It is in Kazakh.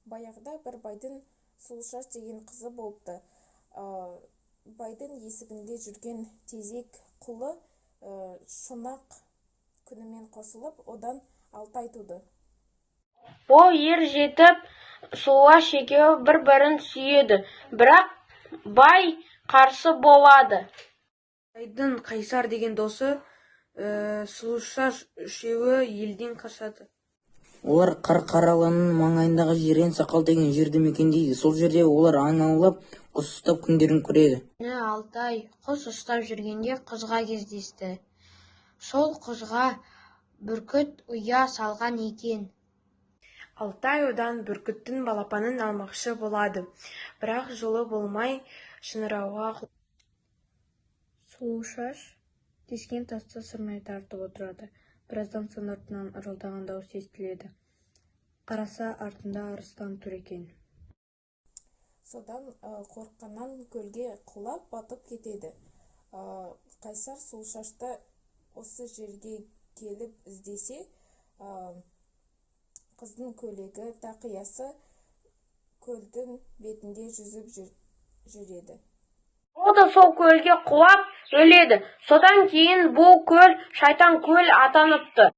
Баяғыда бір байдың Сұлушаш деген қызы болыпты. Байдың есігінде жүрген тезек құлы шұнақ күнімен қосылып, одан 6 ай туды. Ол ер жетіп, Сұлуаш екеуі бір-бірін сүйеді, бірақ бай қарсы болады. Байдың Қайсар деген досы Сұлушаш үшеуі елден қашады. Олар Қарқаралының маңайындағы Жирен Сақал деген жерді мекендейді. Сол жерде олар аң аулап, құс ұстап күндерін көреді. Алтай құс ұстап жүргенде қызға кездесті. Сол қызға бүркіт ұя салған екен. Алтай одан бүркіттің балапанын алмақшы болады, бірақ жолы болмай шыңырауға. Сұлушаш тескен тасты сырнай тартып отырады. Біраздан соң артынан ырылдаған дауыс естіледі. Қараса, артында арыстан тұр екен. Содан қорыққаннан көлге құлап батып кетеді. Қайсар Сұлушашты осы жерге келіп іздесе, қыздың көйлегі, тақиясы көлдің бетінде жүзіп жүреді. Ол да сол көлге құлап өледі. Содан кейін бұл көл Шайтан көл атаныпты.